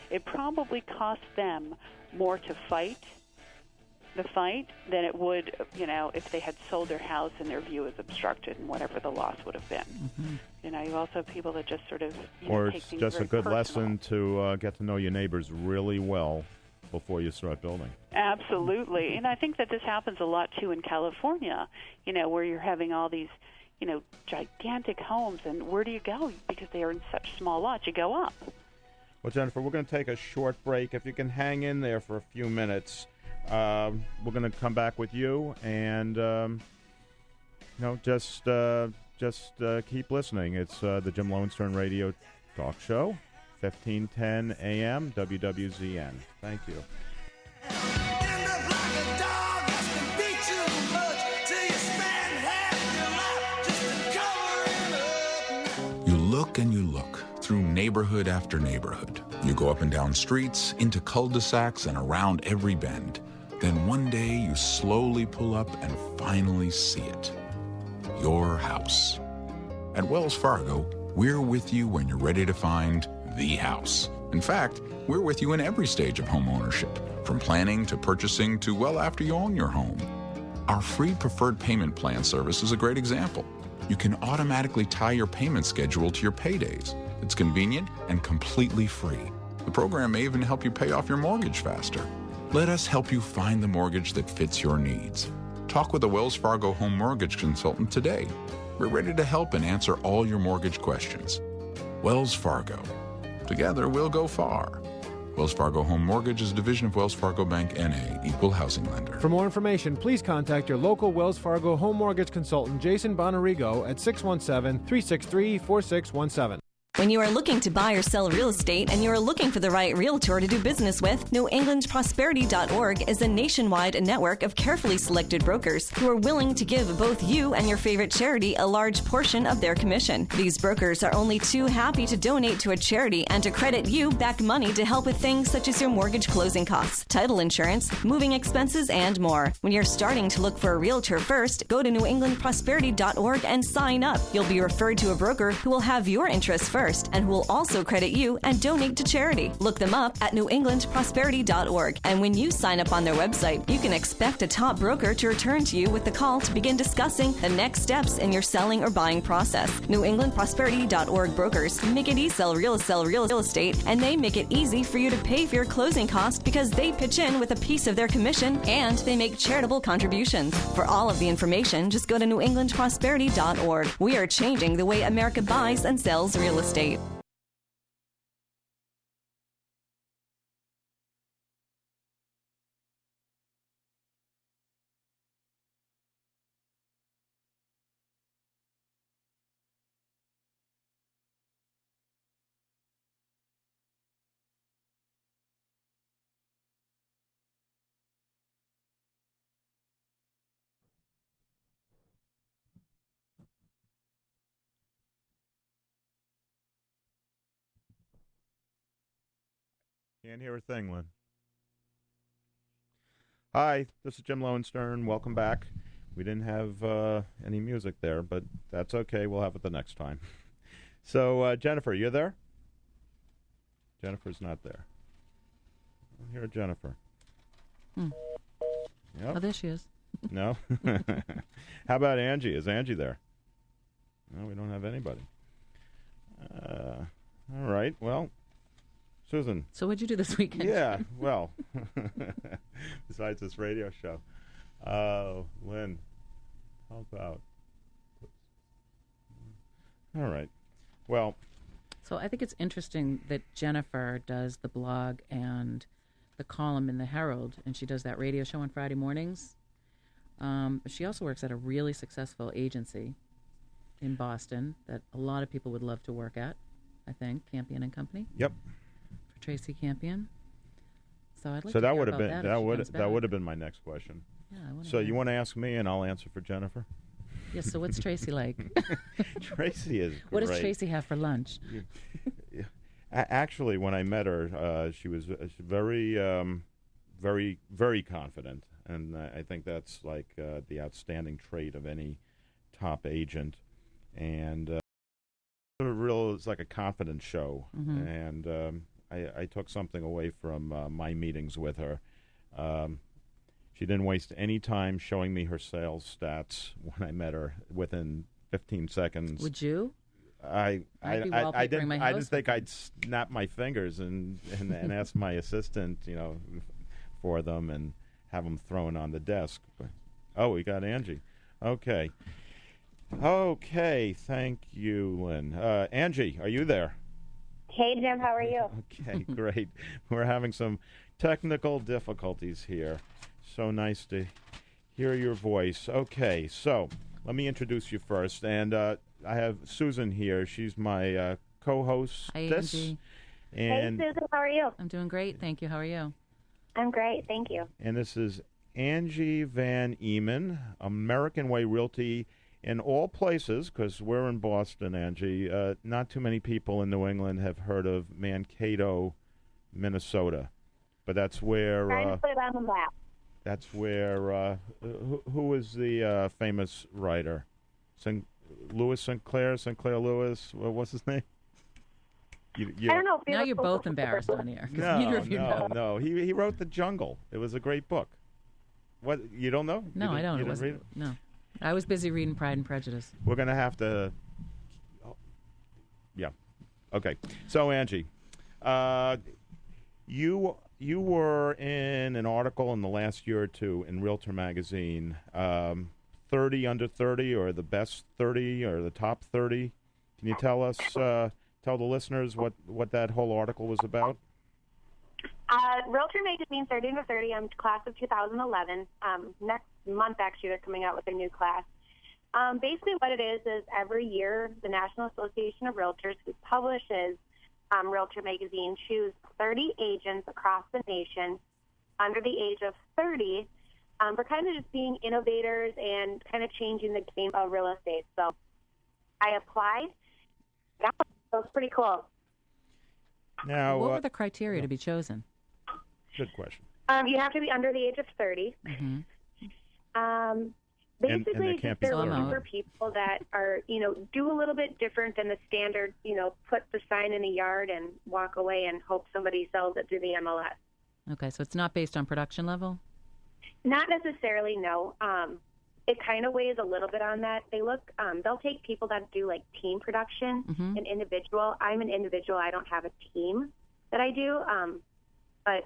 It probably cost them more to fight the fight than it would, if they had sold their house and their view was obstructed and whatever the loss would have been. You also have people that just sort of, or take it's things just a very good personal. lesson to get to know your neighbors really well before you start building. Absolutely. And I think that this happens a lot, too, in California, where you're having all these, gigantic homes. And where do you go? Because they are in such small lots. You go up. Well, Jennifer, we're going to take a short break. If you can hang in there for a few minutes, we're going to come back with you, and just keep listening. It's the Jim Lowenstern Radio Talk Show, 1510 AM, WWZN. Thank you. You look and you look through neighborhood after neighborhood. You go up and down streets, into cul-de-sacs, and around every bend. Then one day you slowly pull up and finally see it. Your house. At Wells Fargo, we're with you when you're ready to find the house. In fact, we're with you in every stage of home ownership, from planning to purchasing to well after you own your home. Our free preferred payment plan service is a great example. You can automatically tie your payment schedule to your paydays. It's convenient and completely free. The program may even help you pay off your mortgage faster. Let us help you find the mortgage that fits your needs. Talk with a Wells Fargo home mortgage consultant today. We're ready to help and answer all your mortgage questions. Wells Fargo. Together, we'll go far. Wells Fargo Home Mortgage is a division of Wells Fargo Bank, N.A., equal housing lender. For more information, please contact your local Wells Fargo home mortgage consultant, Jason Bonarigo, at 617-363-4617. When you are looking to buy or sell real estate and you are looking for the right realtor to do business with, NewEnglandProsperity.org is a nationwide network of carefully selected brokers who are willing to give both you and your favorite charity a large portion of their commission. These brokers are only too happy to donate to a charity and to credit you back money to help with things such as your mortgage closing costs, title insurance, moving expenses, and more. When you're starting to look for a realtor first, go to NewEnglandProsperity.org and sign up. You'll be referred to a broker who will have your interests first and who will also credit you and donate to charity. Look them up at NewEnglandProsperity.org. And when you sign up on their website, you can expect a top broker to return to you with the call to begin discussing the next steps in your selling or buying process. NewEnglandProsperity.org brokers make it easy to sell real estate, and they make it easy for you to pay for your closing costs because they pitch in with a piece of their commission and they make charitable contributions. For all of the information, just go to NewEnglandProsperity.org. We are changing the way America buys and sells real estate. Can't hear a thing, Lynn. Hi, this is Jim Lowenstern. Welcome back. We didn't have any music there, but that's okay. We'll have it the next time. So, Jennifer, you there? Jennifer's not there. I don't hear Jennifer. Yep. Oh, there she is. No? How about Angie? Is Angie there? No, we don't have anybody. All right, well... Susan. So what'd you do this weekend? Yeah, well, besides this radio show. Lynn, how about? All right. Well. So I think it's interesting that Jennifer does the blog and the column in the Herald, and she does that radio show on Friday mornings. She also works at a really successful agency in Boston that a lot of people would love to work at, I think, Campion and Company. Yep. Tracy Campion. So I'd like so to that hear would have about been that would have been my next question. Yeah, so you want to ask me and I'll answer for Jennifer? Yes, so what's Tracy like? Tracy is great. What does Tracy have for lunch? Actually, when I met her, she was very, very, very confident, and I think that's like the outstanding trait of any top agent. And it's like a confidence show, and I took something away from my meetings with her. She didn't waste any time showing me her sales stats when I met her within 15 seconds. Would you? I didn't think I'd snap my fingers and ask my assistant, for them and have them thrown on the desk. Oh, we got Angie. Okay, thank you, Lynn. Angie, are you there? Hey, Jim, how are you? Okay, great. We're having some technical difficulties here. So nice to hear your voice. Okay, so let me introduce you first. And I have Susan here. She's my co-host. Hi, Angie. And hey, Susan, how are you? I'm doing great, thank you. How are you? I'm great, thank you. And this is Angie Van Eman, American Way Realty. In all places, because we're in Boston, Angie, not too many people in New England have heard of Mankato, Minnesota. But that's where... trying to put it on the map. That's where... who is the famous writer? Lewis Sinclair Lewis? What's his name? I don't know. Now you're both embarrassed on here. No. He wrote The Jungle. It was a great book. What? You don't know? No, I don't. You didn't read it? No. I was busy reading Pride and Prejudice. We're going to have to... Yeah. Okay. So, Angie, you were in an article in the last year or two in Realtor Magazine, 30 under 30, or the best 30, or the top 30. Can you tell us, tell the listeners what that whole article was about? Realtor Magazine 30 under 30. I'm class of 2011. Next month, actually, they're coming out with a new class. Basically what it is every year the National Association of Realtors, who publishes Realtor Magazine, choose 30 agents across the nation under the age of 30 for kind of just being innovators and kind of changing the game of real estate. So I applied. That was pretty cool. Now, what were the criteria to be chosen? Good question. You have to be under the age of 30. Mm-hmm. Basically, and can't they're be looking for people that are, do a little bit different than the standard, put the sign in the yard and walk away and hope somebody sells it through the MLS. Okay, so it's not based on production level? Not necessarily, no. It kind of weighs a little bit on that. They'll take people that do like team production and individual. I'm an individual. I don't have a team that I do. But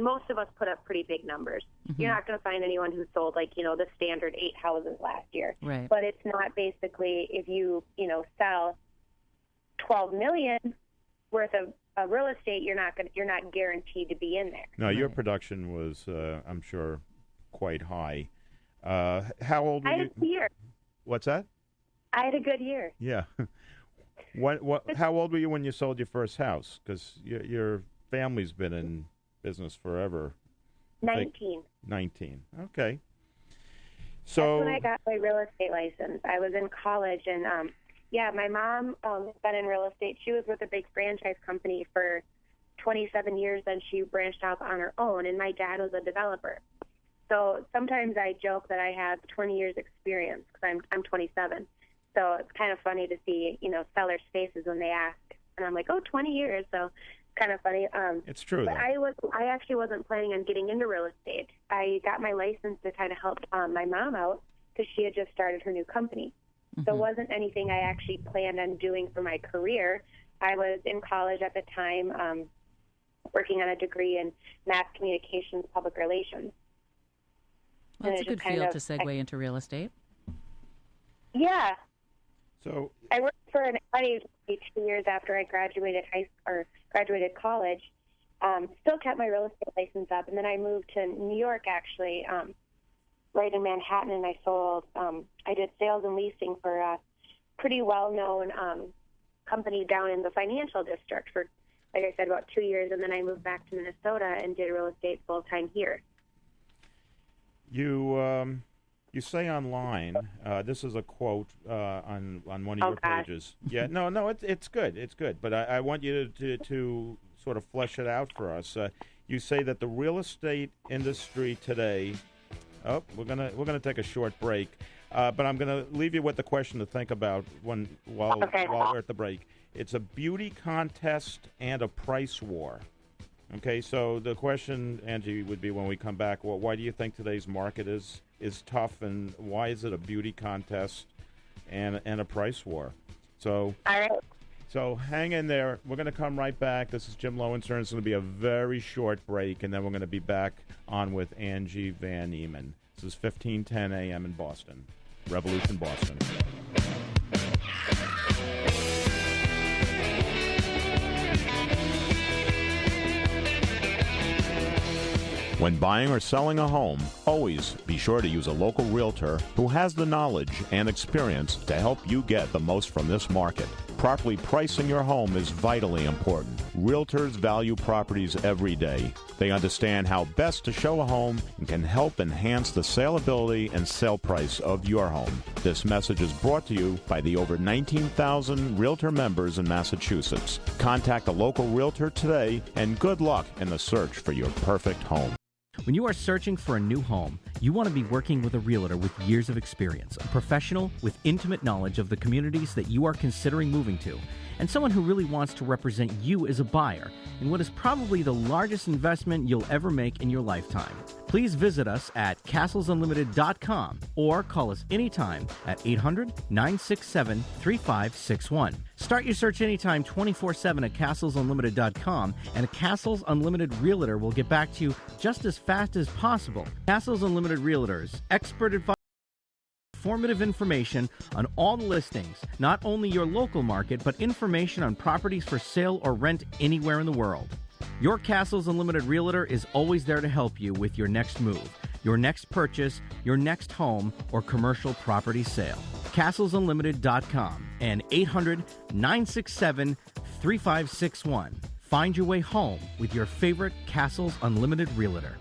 most of us put up pretty big numbers. Mm-hmm. You're not going to find anyone who sold the standard 8 houses last year. Right. But it's not basically if you sell $12 million worth of real estate, you're not guaranteed to be in there. No, your production was, I'm sure, quite high. How old were you? I had a good year. What's that? I had a good year. Yeah. How old were you when you sold your first house? Because your family's been in business forever. 19. 19. Okay. So that's when I got my real estate license. I was in college, and my mom has been in real estate. She was with a big franchise company for 27 years, then she branched out on her own, and my dad was a developer. So sometimes I joke that I have 20 years experience because I'm 27. So it's kind of funny to see, sellers' faces when they ask. And I'm like, 20 years. So it's kind of funny. It's true, but I actually wasn't planning on getting into real estate. I got my license to kind of help my mom out because she had just started her new company. Mm-hmm. So it wasn't anything I actually planned on doing for my career. I was in college at the time working on a degree in mass communications, public relations. Well, that's a good field to segue into real estate. Yeah. So I worked for an agency 2 years after I graduated college. Still kept my real estate license up, and then I moved to New York, actually, right in Manhattan, and I did sales and leasing for a pretty well-known company down in the financial district for, like I said, about 2 years, and then I moved back to Minnesota and did real estate full-time here. You say online. This is a quote on one of your pages. Yeah, no, it's good. It's good. But I want you to sort of flesh it out for us. You say that the real estate industry today. Oh, we're gonna take a short break, but I'm gonna leave you with the question to think about while we're at the break. It's a beauty contest and a price war. Okay, so the question, Angie, would be when we come back, well, why do you think today's market is tough, and why is it a beauty contest and a price war? So, all right. So hang in there. We're going to come right back. This is Jim Lowenstern. It's going to be a very short break, and then we're going to be back on with Angie Van Eman. This is 1510 a.m. in Boston. Revolution Boston. When buying or selling a home, always be sure to use a local realtor who has the knowledge and experience to help you get the most from this market. Properly pricing your home is vitally important. Realtors value properties every day. They understand how best to show a home and can help enhance the saleability and sale price of your home. This message is brought to you by the over 19,000 realtor members in Massachusetts. Contact a local realtor today, and good luck in the search for your perfect home. When you are searching for a new home, you want to be working with a realtor with years of experience, a professional with intimate knowledge of the communities that you are considering moving to, and someone who really wants to represent you as a buyer in what is probably the largest investment you'll ever make in your lifetime. Please visit us at castlesunlimited.com or call us anytime at 800-967-3561. Start your search anytime 24/7 at castlesunlimited.com, and a Castles Unlimited Realtor will get back to you just as fast as possible. Castles Unlimited Realtors, expert advice, informative information on all the listings, not only your local market, but information on properties for sale or rent anywhere in the world. Your Castles Unlimited Realtor is always there to help you with your next move. your next purchase, your next home, or commercial property sale. CastlesUnlimited.com and 800-967-3561. Find your way home with your favorite Castles Unlimited realtor.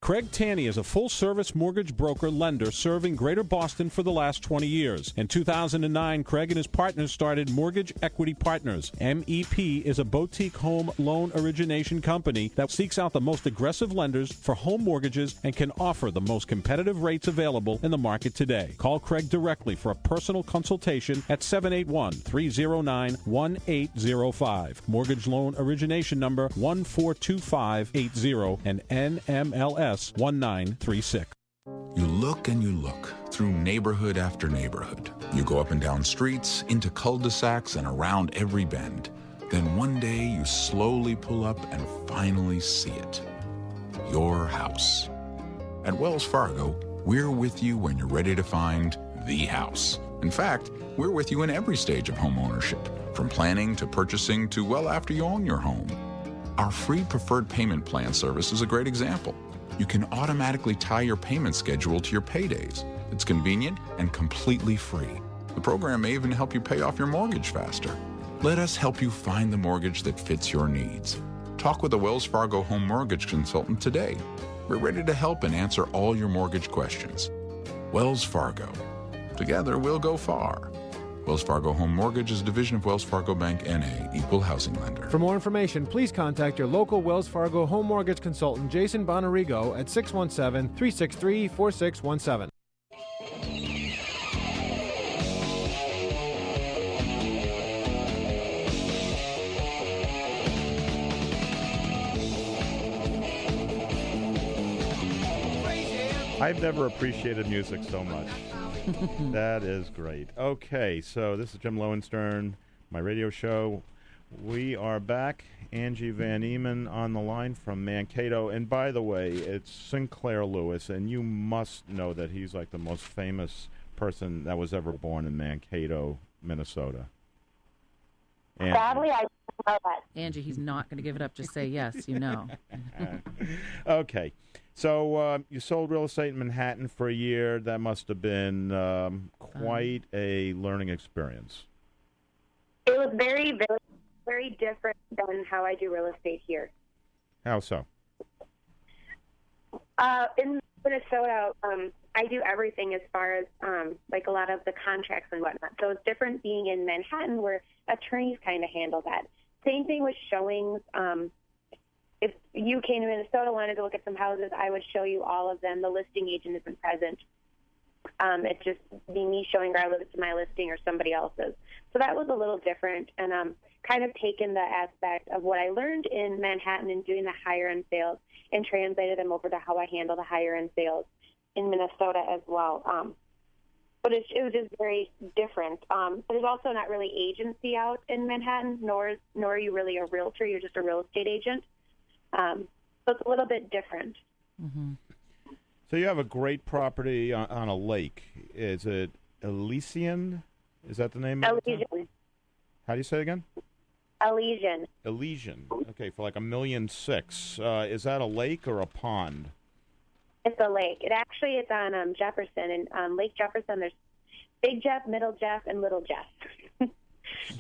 Craig Tanny is a full-service mortgage broker lender serving Greater Boston for the last 20 years. In 2009, Craig and his partners started Mortgage Equity Partners. MEP is a boutique home loan origination company that seeks out the most aggressive lenders for home mortgages and can offer the most competitive rates available in the market today. Call Craig directly for a personal consultation at 781-309-1805. Mortgage loan origination number 142580 and NMLS 1936. You look and you look through neighborhood after neighborhood. You go up and down streets, into cul-de-sacs, and around every bend. Then one day you slowly pull up and finally see it. Your house. At Wells Fargo, we're with you when you're ready to find the house. In fact, we're with you in every stage of home ownership, from planning to purchasing to well after you own your home. Our free preferred payment plan service is a great example. You can automatically tie your payment schedule to your paydays. It's convenient and completely free. The program may even help you pay off your mortgage faster. Let us help you find the mortgage that fits your needs. Talk with a Wells Fargo home mortgage consultant today. We're ready to help and answer all your mortgage questions. Wells Fargo. Together we'll go far. Wells Fargo Home Mortgage is a division of Wells Fargo Bank, N.A., equal housing lender. For more information, please contact your local Wells Fargo home mortgage consultant, Jason Bonarigo, at 617-363-4617. I've never appreciated music so much. That is great. Okay, so this is Jim Lowenstern, my radio show. We are back. Angie Van Eman on the line from Mankato. And by the way, it's Sinclair Lewis, and you must know that he's like the most famous person that was ever born in Mankato, Minnesota. Angie. Sadly, I don't know that. Angie, he's not going to give it up. Just say yes, you know. Okay. So you sold real estate in Manhattan for a year. That must have been quite a learning experience. It was very, very, very different than how I do real estate here. How so? In Minnesota, I do everything as far as like a lot of the contracts and whatnot. So it's different being in Manhattan where attorneys kind of handle that. Same thing with showings. If you came to Minnesota, wanted to look at some houses, I would show you all of them. The listing agent isn't present. It's just me showing regardless to my listing or somebody else's. So that was a little different, and kind of taken the aspect of what I learned in Manhattan and doing the higher-end sales and translated them over to how I handle the higher-end sales in Minnesota as well. But it was just very different. There's also not really agency out in Manhattan, nor are you really a realtor. You're just a real estate agent. So it's a little bit different. Mm-hmm. So you have a great property on a lake. Is it Elysian? Is that the name of it? Elysian. How do you say it again? Elysian. Elysian. Okay, for like $1.6 million. Is that a lake or a pond? It's a lake. It's on Jefferson. And on Lake Jefferson, there's Big Jeff, Middle Jeff, and Little Jeff.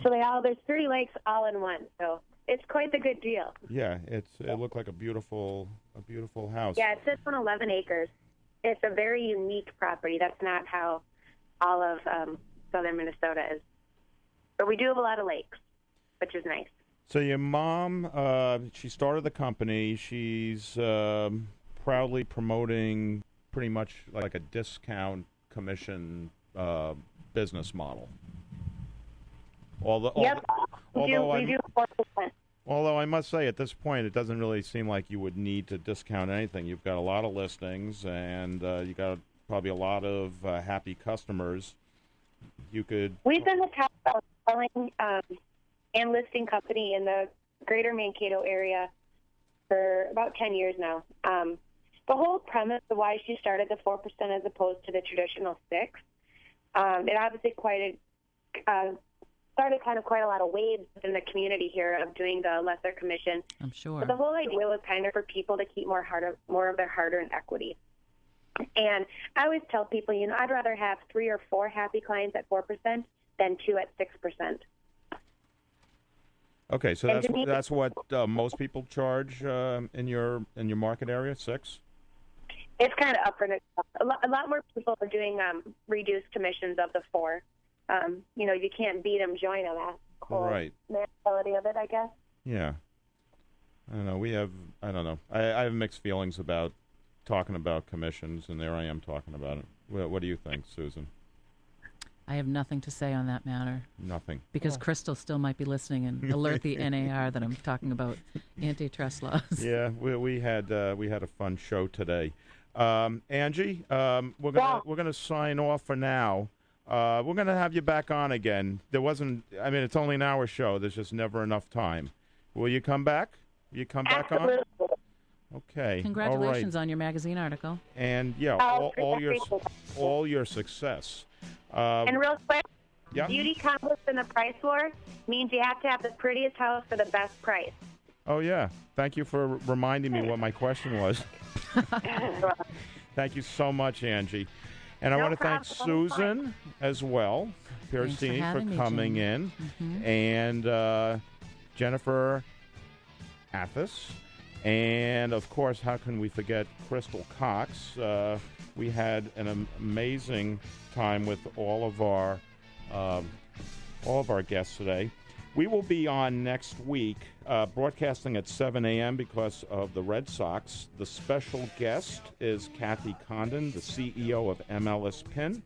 So there's 3 lakes all in one. So it's quite the good deal. Yeah, it looked like a beautiful house. Yeah, it sits on 11 acres. It's a very unique property. That's not how all of southern Minnesota is. But we do have a lot of lakes, which is nice. So your mom, she started the company. She's proudly promoting pretty much like a discount commission business model. Yep. We do 4%. Although I must say, at this point, it doesn't really seem like you would need to discount anything. You've got a lot of listings, and you got probably a lot of happy customers. We've been the top selling and listing company in the greater Mankato area for about 10 years now. The whole premise of why she started the 4% as opposed to the traditional 6%, it obviously started kind of quite a lot of waves in the community here of doing the lesser commission. I'm sure. But the whole idea was kind of for people to keep more of their hard-earned equity. And I always tell people, I'd rather have 3 or 4 happy clients at 4% than 2 at 6%. Okay, so that's what most people charge in your market area, 6? It's kind of up for a lot more people are doing reduced commissions of the 4. You can't beat them, join them. That whole mentality of it, I guess. Yeah. I don't know. I have mixed feelings about talking about commissions, and there I am talking about it. What do you think, Susan? I have nothing to say on that matter. Nothing. Because Crystal still might be listening and alert the NAR that I'm talking about antitrust laws. Yeah, we had a fun show today. Angie, we're gonna sign off for now. We're gonna have you back on again. It's only an hour show. There's just never enough time. Will you come back? You come back on? Okay. Congratulations on your magazine article. And all your success. And real quick, yeah? beauty contests in the price war means you have to have the prettiest house for the best price. Oh, yeah. Thank you for reminding me what my question was. Thank you so much, Angie. And I want to thank Susan as well, Piercini, for coming in, and Jennifer Athos. And, of course, how can we forget Crystal Cox? We had an amazing time with all of our guests today. We will be on next week, broadcasting at 7 a.m. because of the Red Sox. The special guest is Kathy Condon, the CEO of MLS PIN.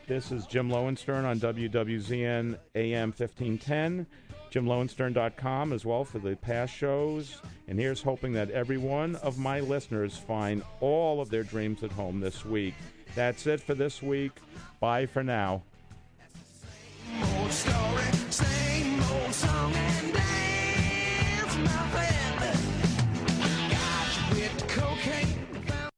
This is Jim Lowenstern on WWZN AM 1510. JimLowenstern.com as well for the past shows. And here's hoping that every one of my listeners find all of their dreams at home this week. That's it for this week. Bye for now.